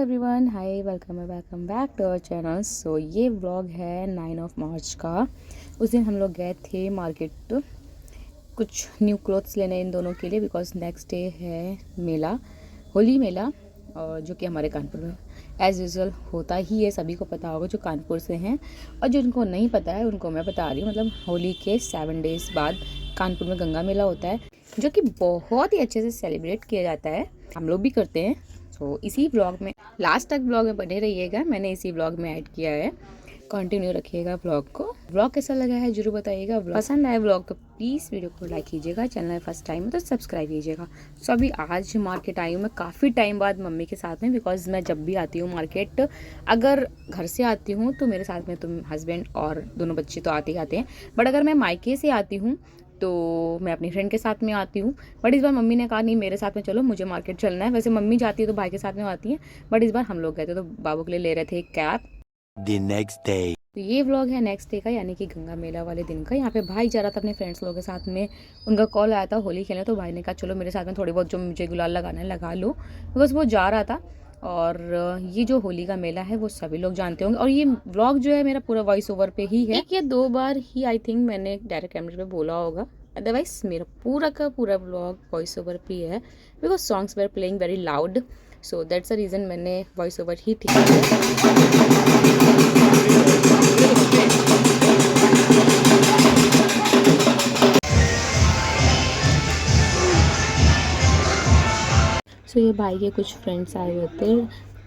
Everyone, hi, welcome back to our channel. So ये vlog है 9 मार्च का। उस दिन हम लोग गए थे मार्केट कुछ न्यू क्लोथ्स लेने इन दोनों के लिए, बिकॉज नेक्स्ट डे है मेला, होली मेला, और जो कि हमारे कानपुर में एज़ यूजुअल होता ही है। सभी को पता होगा जो कानपुर से हैं, और जिनको नहीं पता है उनको मैं बता रही हूँ। मतलब होली के 7 डेज़ बाद कानपुर में गंगा मेला होता है, जो कि बहुत ही अच्छे से सेलिब्रेट किया जाता है। हम लोग भी करते हैं। तो इसी ब्लॉग में लास्ट तक ब्लॉग में बने रहिएगा। मैंने इसी ब्लॉग में ऐड किया है, कंटिन्यू रखिएगा ब्लॉग को। ब्लॉग कैसा लगा है जरूर बताइएगा। पसंद आए ब्लॉग तो प्लीज़ वीडियो को लाइक कीजिएगा। चैनल फर्स्ट टाइम है तो सब्सक्राइब कीजिएगा। सो अभी आज मार्केट आई हूँ मैं काफ़ी टाइम बाद मम्मी के साथ में, बिकॉज मैं जब भी आती हूँ मार्केट, अगर घर से आती हूँ तो मेरे साथ में तो हस्बैंड और दोनों बच्चे तो आते ही आते हैं, बट अगर मैं मायके से आती हूँ तो मैं अपनी फ्रेंड के साथ में आती हूँ। बट इस बार मम्मी ने कहा नहीं, मेरे साथ में चलो, मुझे मार्केट चलना है। वैसे मम्मी जाती है तो भाई के साथ में आती है, बट इस बार हम लोग गए थे तो बाबू के लिए ले रहे थे एक कैब। The next day. तो ये व्लॉग है नेक्स्ट डे का, यानी कि गंगा मेला वाले दिन का। यहाँ पे भाई जा रहा था अपने फ्रेंड्स लोगों के साथ में, उनका कॉल आया था होली खेलने, तो भाई ने कहा चलो मेरे साथ में थोड़ी बहुत जो मुझे गुलाल लगाना है लगा लो। तो बस वो जा रहा था। और ये जो होली का मेला है वो सभी लोग जानते होंगे, और ये व्लॉग जो है मेरा पूरा वॉइस ओवर पे ही है। एक या दो बार ही आई थिंक मैंने डायरेक्ट कैमरे पे बोला होगा, अदरवाइज मेरा पूरा का पूरा व्लॉग वॉइस ओवर पे है, because songs were playing very loud. So that's the reason मैंने वॉइस ओवर ही ठीक है। सो ये भाई के कुछ फ्रेंड्स आए हुए थे,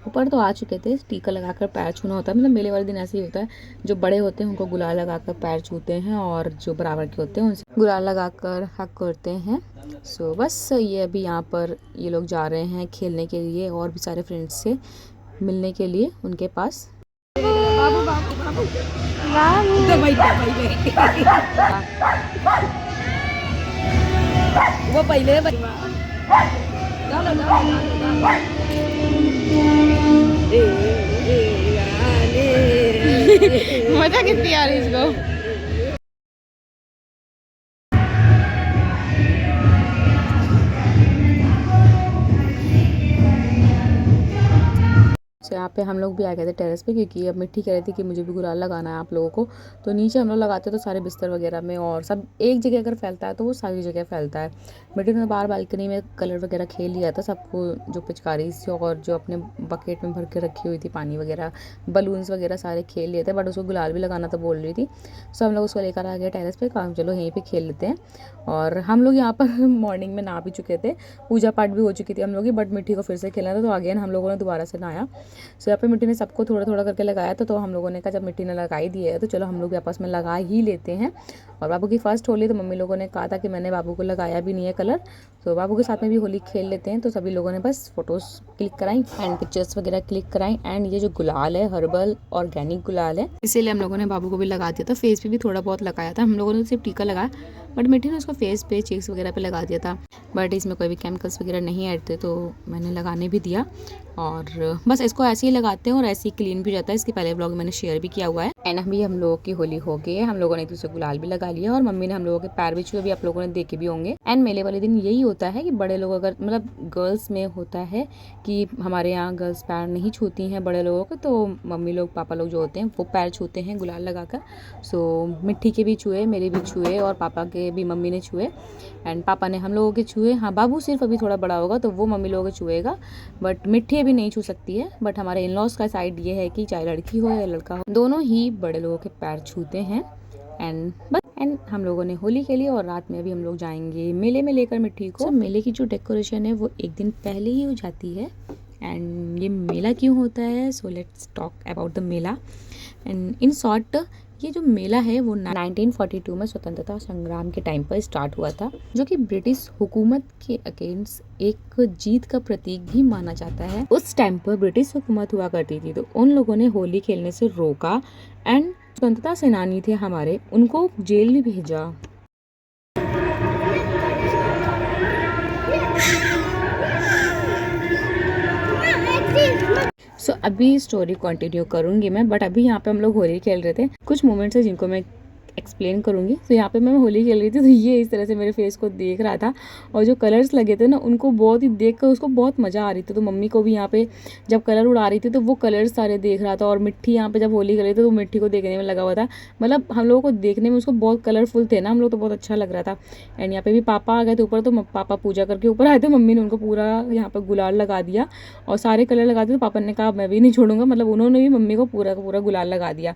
ऊपर तो आ चुके थे। टीका लगाकर पैर छूना होता है, मतलब मेले वाले दिन ऐसे ही होता है। जो बड़े होते हैं उनको गुलाल लगाकर पैर छूते हैं, और जो बराबर के होते हैं उनसे गुलाल लगाकर हक करते हैं। सो बस ये अभी यहाँ पर ये लोग जा रहे हैं खेलने के लिए, और भी सारे फ्रेंड्स से मिलने के लिए उनके पास। बाबू बाबू बाबू वो पहले मजा कितनी आ रही इसको। तो यहाँ पे हम लोग भी आ गए थे टेरेस पे, क्योंकि अब मिट्टी कह रही थी कि मुझे भी गुलाल लगाना है आप लोगों को। तो नीचे हम लोग लगाते तो सारे बिस्तर वगैरह में, और सब एक जगह अगर फैलता है तो वो सारी जगह फैलता है। मिट्टी में बाहर बालकनी में कलर वगैरह खेल लिया था सबको, जो पिचकारी से और जो अपने बकेट में भर के रखी हुई थी पानी वगैरह, बलून्स वगैरह सारे खेल लिए थे। बट उसको गुलाल भी लगाना तो बोल रही थी। सो हम लोग उसको लेकर आ गए टेरेस पे, काम चलो यहीं पर खेल लेते हैं। और हम लोग यहाँ पर मॉर्निंग में नहा भी चुके थे, पूजा पाठ भी हो चुकी थी हम लोग की, बट मिट्टी को फिर से खेलना था तो अगेन हम लोगों ने दोबारा से नहाया। सो यहाँ पे मिट्टी ने सबको थोड़ा थोड़ा करके लगाया था, तो हम लोगों ने कहा जब मिट्टी ने लगाई दी है तो चलो हम लोग भी आपस में लगा ही लेते हैं। और बाबू की फर्स्ट होली, तो मम्मी लोगों ने कहा था कि मैंने बाबू को लगाया भी नहीं है कलर, तो बाबू के साथ में भी होली खेल लेते हैं। तो सभी लोगों ने बस फोटोज़ क्लिक कराई एंड पिक्चर्स वगैरह क्लिक कराई। एंड ये जो गुलाल है हर्बल ऑर्गेनिक गुलाल है, इसीलिए हम लोगों ने बाबू को भी लगा दिया था। फेस पे भी थोड़ा बहुत लगाया था हम लोगों ने, सिर्फ टीका लगाया, बट मिट्टी ने उसको फेस पे चीक्स वगैरह पे लगा दिया था। बट इसमें कोई भी केमिकल्स वगैरह नहीं ऐड थे, तो मैंने लगाने भी दिया। और बस इसको ऐसे ही लगाते हैं और ऐसे ही क्लीन भी जाता है। इसके पहले ब्लॉग मैंने शेयर भी किया हुआ है। एंड अभी हम लोगों की होली हो गई है, हम लोगों ने एक दूसरे गुलाल भी लगा लिया, और मम्मी ने हम लोगों के पैर भी छुए, भी आप लोगों ने देखे भी होंगे। एंड मेले वाले दिन यही होता है कि बड़े लोग, अगर मतलब गर्ल्स में होता है कि हमारे यहाँ गर्ल्स पैर नहीं छूती हैं बड़े लोगों के, तो मम्मी लोग पापा लोग जो होते हैं वो पैर छूते हैं गुलाल लगाकर। सो मिट्टी के भी छुए, मेरे भी छुए, और पापा के भी मम्मी ने छुए, एंड पापा ने हम लोगों के छुए। हाँ, बाबू सिर्फ अभी थोड़ा बड़ा होगा तो वो मम्मी लोगों के छुएगा, बट मिट्टी अभी नहीं छू सकती है। बट हमारे इन लॉज का साइड ये है कि चाहे लड़की हो या लड़का हो, दोनों ही बड़े लोगों के पैर छूते हैं। एंड बस, एंड हम लोगों ने होली खेली, और रात में अभी हम लोग जाएंगे मेले में लेकर मिट्टी को। मेले की जो डेकोरेशन है वो एक दिन पहले ही हो जाती है। एंड ये मेला क्यों होता है, so let's talk about the Mela. And in short, ये जो मेला है वो 1942 में स्वतंत्रता संग्राम के टाइम पर स्टार्ट हुआ था, जो कि ब्रिटिश हुकूमत के अगेंस्ट एक जीत का प्रतीक भी माना जाता है। उस टाइम पर ब्रिटिश हुकूमत हुआ करती थी, तो उन लोगों ने होली खेलने से रोका, एंड स्वतंत्रता सेनानी थे हमारे, उनको जेल में भेजा। अभी स्टोरी कंटिन्यू करूंगी मैं, बट अभी यहाँ पे हम लोग होली खेल रहे थे। कुछ मोमेंट्स है जिनको मैं एक्सप्लेन करूँगी। तो यहाँ पे मैं होली खेल रही थी, तो ये इस तरह से मेरे फेस को देख रहा था और जो कलर्स लगे थे ना उनको बहुत ही देख कर उसको बहुत मज़ा आ रही थी। तो मम्मी को भी यहाँ पे जब कलर उड़ा रही थी तो वो कलर्स सारे देख रहा था। और मिट्टी यहाँ पे जब होली खेल रही थी तो मिट्टी को देखने में लगा हुआ था, मतलब हम लोगों को देखने में उसको बहुत कलरफुल थे ना हम लोग, तो बहुत अच्छा लग रहा था। एंड यहाँ पे भी पापा आ गए थे ऊपर, तो पापा पूजा करके ऊपर आए थे, मम्मी ने उनको पूरा यहाँ पर गुलाल लगा दिया और सारे कलर लगा दिए। तो पापा ने कहा मैं भी नहीं छोड़ूंगा, मतलब उन्होंने भी मम्मी को पूरा का पूरा गुलाल लगा दिया।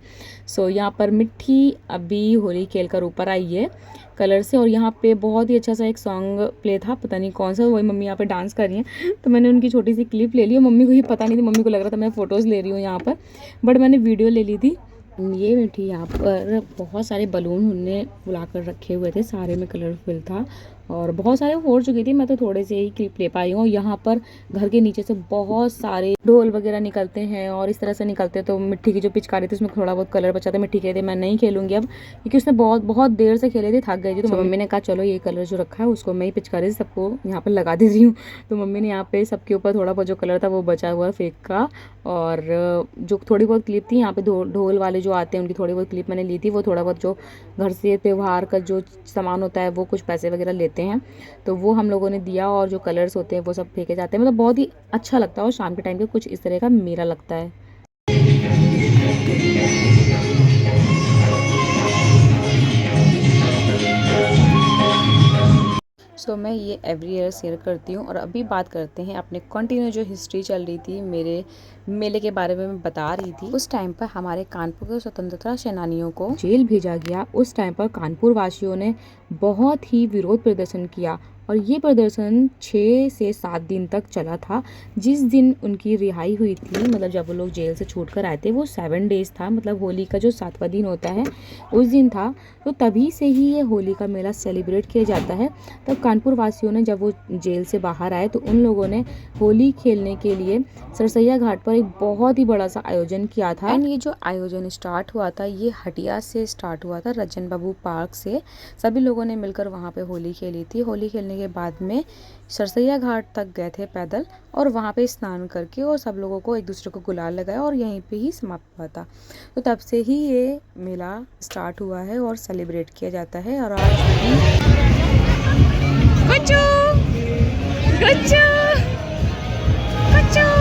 सो यहाँ पर मिट्टी अभी होली खेल कर ऊपर आई है कलर से। और यहाँ पे बहुत ही अच्छा सा एक सॉन्ग प्ले था, पता नहीं कौन सा, वही मम्मी यहाँ पे डांस कर रही हैं। तो मैंने उनकी छोटी सी क्लिप ले ली और मम्मी को ये पता नहीं थी, मम्मी को लग रहा था मैं फ़ोटोज़ ले रही हूँ यहाँ पर, बट मैंने वीडियो ले ली थी। ये मिट्टी यहाँ पर बहुत सारे बलून उनने बुला कर रखे हुए थे, सारे में कलरफुल था और बहुत सारे फोड़ चुकी थी, मैं तो थोड़े से ही क्लिप ले पाई हूँ। यहाँ पर घर के नीचे से बहुत सारे ढोल वगैरह निकलते हैं और इस तरह से निकलते हैं। तो मिट्टी की जो पिचकारी थी उसमें थोड़ा बहुत कलर बचा था, मिट्टी कहते मैं नहीं खेलूंगी अब, क्योंकि उसने बहुत बहुत देर से खेले थे, थक गई थी। तो मम्मी ने कहा चलो ये कलर जो रखा है उसको मैं ही पिचकारी से सबको यहाँ पर लगा दे रही हूँ। तो मम्मी ने यहाँ पे सबके ऊपर थोड़ा बहुत जो कलर था वो बचा हुआ फेंक का। और जो थोड़ी बहुत क्लिप थी यहाँ पे ढोल वाले जो आते हैं उनकी थोड़ी बहुत क्लिप मैंने ली थी। वो थोड़ा बहुत जो घर से त्यौहार का जो सामान होता है वो कुछ पैसे वगैरह लेते हैं, तो वो हम लोगों ने दिया। और जो कलर्स होते हैं वो सब फेंके जाते हैं, मतलब बहुत ही अच्छा लगता है। और शाम के टाइम पे कुछ इस तरह का मेला लगता है। सो मैं ये एवरी ईयर शेयर करती हूँ। और अभी बात करते हैं अपने कंटिन्यू जो हिस्ट्री चल रही थी मेरे मेले के बारे में मैं बता रही थी। उस टाइम पर हमारे कानपुर के स्वतंत्रता सेनानियों को जेल भेजा गया। उस टाइम पर कानपुर वासियों ने बहुत ही विरोध प्रदर्शन किया और ये प्रदर्शन 6 से 7 दिन तक चला था। जिस दिन उनकी रिहाई हुई थी, मतलब जब वो लोग जेल से छूट कर आए थे, वो 7 डेज था, मतलब होली का जो 7वां दिन होता है उस दिन था। तो तभी से ही ये होली का मेला सेलिब्रेट किया जाता है। तब कानपुर वासियों ने जब वो जेल से बाहर आए तो उन लोगों ने होली खेलने के लिए सरसैया घाट पर एक बहुत ही बड़ा सा आयोजन किया था। एंड ये जो आयोजन स्टार्ट हुआ था ये हटिया से स्टार्ट हुआ था, रजन बाबू पार्क से। सभी लोगों ने मिलकर वहाँ पे होली खेली थी। होली खेलने के बाद में सरसैया घाट तक गए थे पैदल और वहाँ पे स्नान करके और सब लोगों को एक दूसरे को गुलाल लगाया और यहीं पे ही समाप्त हुआ था। तो तब से ही ये मेला स्टार्ट हुआ है और सेलिब्रेट किया जाता है। और आज बच्चों बच्चों बच्चों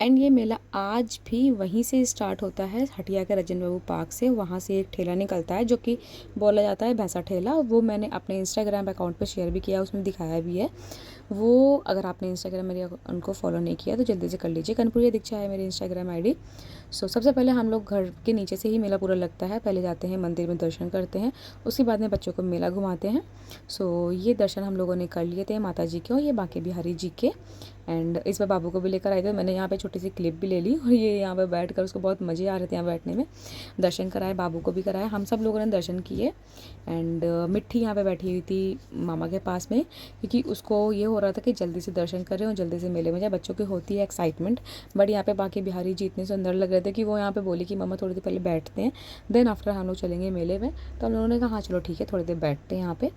एंड ये मेला आज भी वहीं से स्टार्ट होता है, हटिया के रजन बाबू पार्क से। वहाँ से एक ठेला निकलता है जो कि बोला जाता है भैंसा ठेला। वो मैंने अपने इंस्टाग्राम अकाउंट पे शेयर भी किया, उसमें दिखाया भी है। वो अगर आपने इंस्टाग्राम मेरे उनको फॉलो नहीं किया तो जल्दी से कर लीजिए, कनपुरिया दीक्षा है मेरी इंस्टाग्राम ID। सो सबसे पहले हम लोग घर के नीचे से ही मेला पूरा लगता है, पहले जाते हैं मंदिर में दर्शन करते हैं, उसके बाद में बच्चों को मेला घुमाते हैं। सो ये दर्शन हम लोगों ने कर लिए थे माता जी के और ये बांके बिहारी जी के। एंड इस बार बाबू को भी लेकर आए थे, मैंने यहाँ पे छोटी सी क्लिप भी ले ली और ये यहाँ पे बैठ कर उसको बहुत मज़े आ रहे थे यहाँ बैठने में। दर्शन कराए, बाबू को भी कराया, हम सब लोगों ने दर्शन किए। एंड मिट्टी यहाँ पे बैठी हुई थी मामा के पास में, क्योंकि उसको ये हो रहा था कि जल्दी से दर्शन करें और जल्दी से मेले में जाए। बच्चों की होती है एक्साइटमेंट, बट यहाँ पे बांके बिहारी जी इतने सुंदर लग रहे थे कि वो यहाँ पे बोली कि मामा थोड़ी देर पहले बैठते हैं, देन आफ्टर हम लोग चलेंगे मेले में। तो हम लोगों ने कहा हाँ चलो ठीक है, थोड़ी देर बैठते हैं यहाँ पे।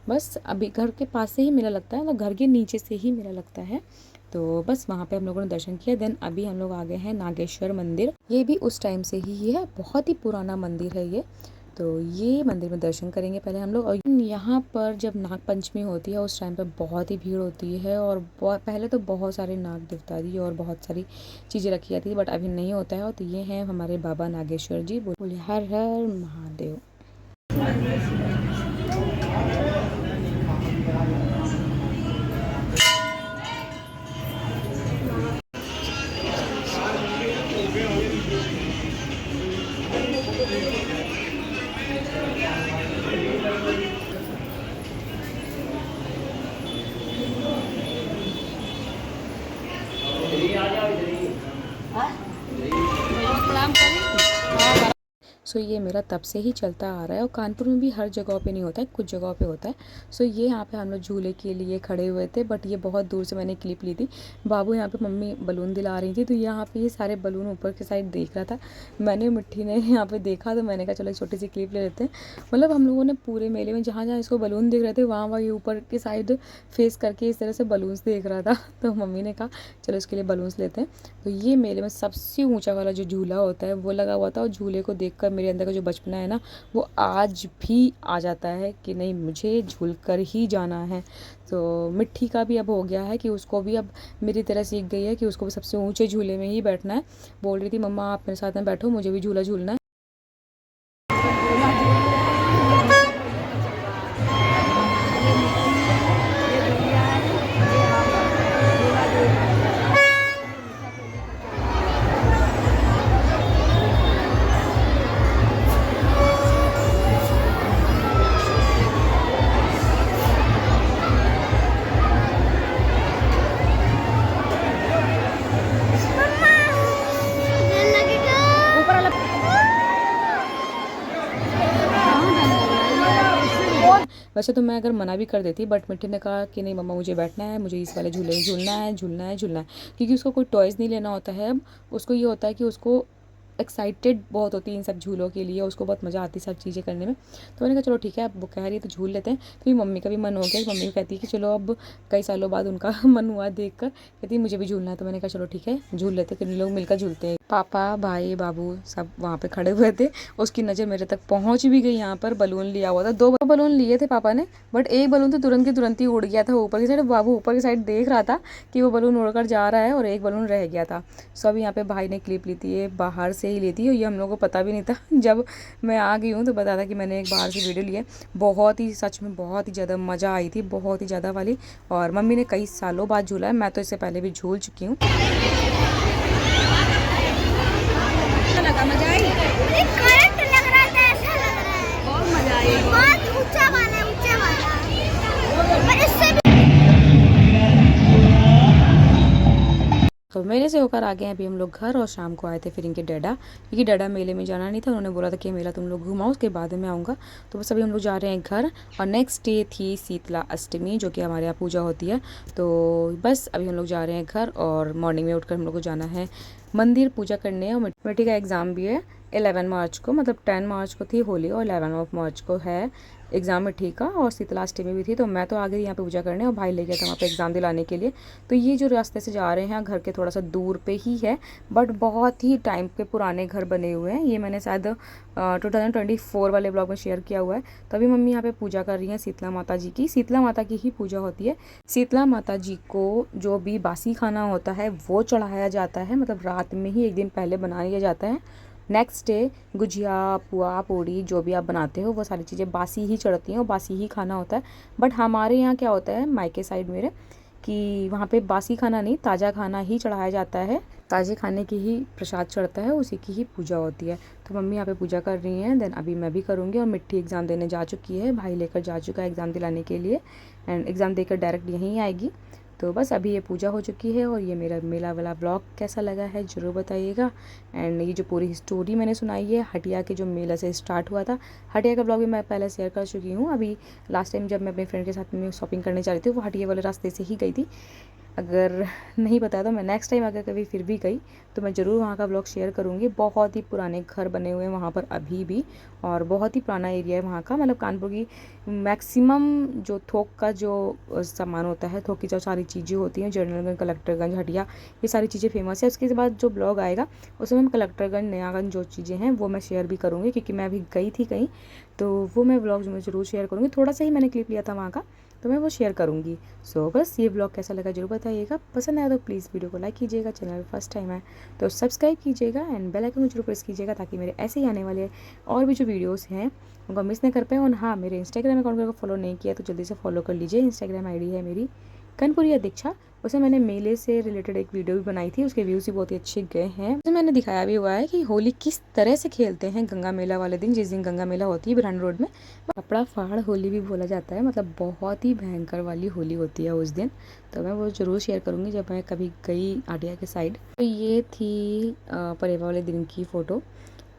बस अभी घर के पास से ही मेला लगता है, मतलब घर के नीचे से ही मेला लगता है। तो बस वहाँ पे हम लोगों ने दर्शन किया। देन अभी हम लोग आ गए हैं नागेश्वर मंदिर। ये भी उस टाइम से ही है, बहुत ही पुराना मंदिर है ये। तो ये मंदिर में दर्शन करेंगे पहले हम लोग। और यहाँ पर जब नाग पंचमी होती है उस टाइम पर बहुत ही भीड़ होती है और पहले तो बहुत सारे नाग देवतारी और बहुत सारी चीज़ें रखी जाती थी, बट अभी नहीं होता है। और तो ये हैं हमारे बाबा नागेश्वर जी। बोले हर हर महादेव। सो ये मेरा तब से ही चलता आ रहा है और कानपुर में भी हर जगह पे नहीं होता है, कुछ जगहों पे होता है। सो ये यहाँ पे हम लोग झूले के लिए खड़े हुए थे, बट ये बहुत दूर से मैंने क्लिप ली थी। बाबू यहाँ पे मम्मी बलून दिला रही थी, तो यहाँ पे ये सारे बलून ऊपर के साइड देख रहा था। मैंने मिट्टी ने यहाँ पे देखा तो मैंने कहा चलो एक छोटी सी क्लिप ले लेते हैं। मतलब हम लोगों ने पूरे मेले में जहाँ जहाँ इसको बलून दिख रहे थे वहाँ वहाँ ये ऊपर की साइड फेस करके इस तरह से बलून्स देख रहा था। तो मम्मी ने कहा चलो इसके लिए बलून्स लेते हैं। तो ये मेले में सबसे ऊंचा वाला जो झूला होता है वो लगा हुआ था, और झूले को देखकर मेरे अंदर का जो बचपना है ना वो आज भी आ जाता है कि नहीं मुझे झूल कर ही जाना है। तो मिट्टी का भी अब हो गया है कि उसको भी अब मेरी तरह सीख गई है कि उसको भी सबसे ऊंचे झूले में ही बैठना है। बोल रही थी मम्मा आप मेरे साथ में बैठो, मुझे भी झूला झूलना है। वैसे तो मैं अगर मना भी कर देती, बट मिट्टी ने कहा कि नहीं मम्मा मुझे बैठना है, मुझे इस वाले झूले में झूलना है झूलना है झूलना है। क्योंकि उसको कोई टॉयज़ नहीं लेना होता है। अब उसको ये होता है कि उसको एक्साइटेड बहुत होती है इन सब झूलों के लिए, उसको बहुत मज़ा आती है सब चीज़ें करने में। तो मैंने कहा चलो ठीक है अब वो कह रही है तो झूल लेते हैं। फिर मम्मी का भी मन हो गया, मम्मी भी कहती है कि चलो अब कई सालों बाद उनका मन हुआ देख कर, कहती है मुझे भी झूलना है। तो मैंने कहा चलो ठीक है झूल लेते हैं, फिर लोग मिलकर झूलते हैं। पापा भाई बाबू सब वहाँ पे खड़े हुए थे। उसकी नज़र मेरे तक पहुँच भी गई। यहाँ पर बलून लिया हुआ था, 2 बलून लिए थे पापा ने, बट एक बलून तो तुरंत की तुरंत ही उड़ गया था ऊपर की साइड। बाबू ऊपर की साइड देख रहा था कि वो बलून उड़कर जा रहा है और एक बलून रह गया था। सब यहाँ पे भाई ने क्लिप ली थी, ये बाहर से ही ली थी और ये हम लोगों को पता भी नहीं था। जब मैं आ गई हूँ तो बता था कि मैंने एक बाहर से वीडियो ली है। बहुत ही सच में बहुत ही ज़्यादा मज़ा आई थी, बहुत ही ज़्यादा वाली। और मम्मी ने कई सालों बाद झूला है, मैं तो इससे पहले भी झूल चुकी हूँ। मजा आई, करंट लग रहा था, ऐसा लग रहा है बहुत मजा आई, बहुत ऊंचा वाला पर इससे तो मेले से होकर आ गए हैं अभी हम लोग घर, और शाम को आए थे फिर इनके डैडा, क्योंकि डैडा मेले में जाना नहीं था। उन्होंने बोला था कि मेला तुम लोग घुमाओ उसके बाद में आऊँगा। तो बस अभी हम लोग जा रहे हैं घर। और नेक्स्ट डे थी शीतला अष्टमी, जो कि हमारे यहाँ पूजा होती है। तो बस अभी हम लोग जा रहे हैं घर, और मॉर्निंग में उठकर हम लोग को जाना है मंदिर पूजा करने। और मिट्टी का एग्ज़ाम भी है 11 मार्च को, मतलब 10 मार्च को थी होली और 11 मार्च को है एग्ज़ाम मिट्टी का। और शीतलाष्टमी भी थी, तो मैं तो आ गई यहाँ पे पूजा करने और भाई ले गया था वहाँ पे एग्ज़ाम दिलाने के लिए। तो ये जो रास्ते से जा रहे हैं घर के थोड़ा सा दूर पे ही है, बट बहुत ही टाइम पे पुराने घर बने हुए हैं। ये मैंने शायद 2024 वाले ब्लॉग में शेयर किया हुआ है। तो अभी मम्मी यहाँ पे पूजा कर रही हैं शीतला माता जी की। शीतला माता की ही पूजा होती है। शीतला माता जी को जो भी बासी खाना होता है वो चढ़ाया जाता है, मतलब रात में ही एक दिन पहले बना लिया जाता है। नेक्स्ट डे गुजिया पुआ पूड़ी जो भी आप बनाते हो वो सारी चीज़ें बासी ही चढ़ती हैं और बासी ही खाना होता है। बट हमारे यहाँ क्या होता है मायके साइड मेरे, कि वहाँ पे बासी खाना नहीं ताज़ा खाना ही चढ़ाया जाता है। ताज़े खाने की ही प्रसाद चढ़ता है, उसी की ही पूजा होती है। तो मम्मी यहाँ पे पूजा कर रही हैं, देन अभी मैं भी करूँगी। और मिट्टी एग्ज़ाम देने जा चुकी है, भाई लेकर जा चुका है एग्ज़ाम दिलाने के लिए, एंड एग्ज़ाम देकर डायरेक्ट यहीं आएगी। तो बस अभी ये पूजा हो चुकी है। और ये मेरा मेला वाला ब्लॉग कैसा लगा है ज़रूर बताइएगा। एंड ये जो पूरी स्टोरी मैंने सुनाई है हटिया के जो मेला से स्टार्ट हुआ था, हटिया का ब्लॉग भी मैं पहले शेयर कर चुकी हूँ। अभी लास्ट टाइम जब मैं अपने फ्रेंड के साथ में शॉपिंग करने जा रही थी वो हटिया वाले रास्ते से ही गई थी। अगर नहीं बताया तो मैं नेक्स्ट टाइम अगर कभी फिर भी गई तो मैं ज़रूर वहाँ का ब्लॉग शेयर करूँगी। बहुत ही पुराने घर बने हुए हैं वहाँ पर अभी भी, और बहुत ही पुराना एरिया है वहाँ का। मतलब कानपुर की मैक्सिमम जो थोक का जो सामान होता है, थोक की जो सारी चीज़ें होती हैं, जनरलगंज कलेक्टरगंज हटिया ये सारी चीज़ें फेमस है। उसके बाद जो ब्लॉग आएगा उसमें मैं कलेक्टरगंज नयागंज जो चीज़ें हैं वो मैं शेयर भी करूँगी, क्योंकि मैं अभी गई थी कहीं, तो वो मैं ब्लॉग में ज़रूर शेयर करूँगी। थोड़ा सा ही मैंने क्लिप लिया था वहाँ का, तो मैं वो शेयर करूँगी। सो बस ये ब्लॉग कैसा लगा जरूर बताइएगा। पसंद आया तो प्लीज़ वीडियो को लाइक कीजिएगा, चैनल फर्स्ट टाइम है तो सब्सक्राइब कीजिएगा, एंड बेल आइकन को जरूर प्रेस कीजिएगा ताकि मेरे ऐसे ही आने वाले और भी जो वीडियोस हैं उनको मिस नहीं कर पाए। और हाँ, मेरे इंस्टाग्राम अकाउंट को फॉलो नहीं किया तो जल्दी से फॉलो कर लीजिए। इंस्टाग्राम आईडी है मेरी कनपुरिया दीक्षा। उसे मैंने मेले से रिलेटेड एक वीडियो भी बनाई थी, उसके व्यूज़ भी बहुत ही अच्छे गए हैं। उसमें मैंने दिखाया भी हुआ है कि होली किस तरह से खेलते हैं गंगा मेला वाले दिन, जिस दिन गंगा मेला होती है बिरान रोड में। कपड़ा फाड़ होली भी बोला जाता है, मतलब बहुत ही भयंकर वाली होली होती है उस दिन। तो मैं वो ज़रूर शेयर करूँगी जब मैं कभी गई आडिया के साइड। तो ये थी परेवा वाले दिन की फ़ोटो।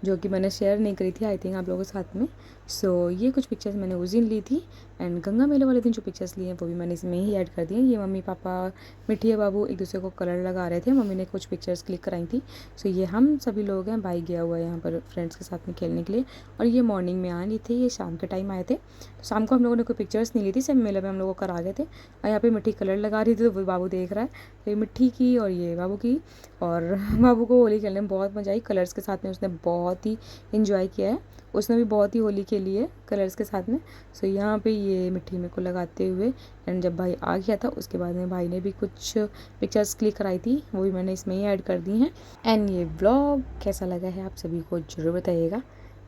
जो कि मैंने शेयर नहीं करी थी आई थिंक आप लोगों के साथ में। सो ये कुछ पिक्चर्स मैंने उस दिन ली थी एंड गंगा मेले वाले दिन जो पिक्चर्स लिए हैं वो भी मैंने इसमें ही ऐड कर दिए। ये मम्मी पापा मिठी बाबू एक दूसरे को कलर लगा रहे थे, मम्मी ने कुछ पिक्चर्स क्लिक कराई थी। सो ये हम सभी लोग हैं, भाई गया हुआ है यहाँ पर फ्रेंड्स के साथ में खेलने के लिए। और ये मॉर्निंग में आए थे, ये शाम के टाइम आए थे। तो शाम को हम लोगों ने कोई पिक्चर्स नहीं ली थी, सब मेले में हम लोगों को करा गए थे। और यहाँ पे मिट्टी कलर लगा रही थी तो वो बाबू देख रहा है, तो ये मिट्टी की और ये बाबू की। और बाबू को होली खेलने में बहुत मज़ा आई, कलर्स के साथ में उसने बहुत ही इंजॉय किया है, उसने भी बहुत ही होली खेली है कलर्स के साथ में। सो यहाँ पे ये मिट्टी मेरे को लगाते हुए एंड जब भाई आ गया था उसके बाद में भाई ने भी कुछ पिक्चर्स क्लिक कराई थी, वो भी मैंने इसमें ही ऐड कर दी हैं। एंड ये व्लॉग कैसा लगा है आप सभी को ज़रूर बताइएगा,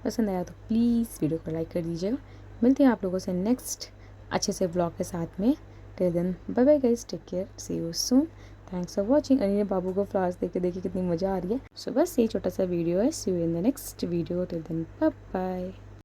पसंद आया तो प्लीज़ वीडियो को लाइक कर दीजिएगा। मिलते हैं आप लोगों से नेक्स्ट अच्छे से व्लॉग के साथ में। Till then bye bye guys, take care, see you soon, thanks for watching. और ये बाबू को फ्लावर्स देख के देखिए कितनी मज़ा आ रही है। सो बस ये छोटा सा वीडियो है, see you in the next video, till then bye bye.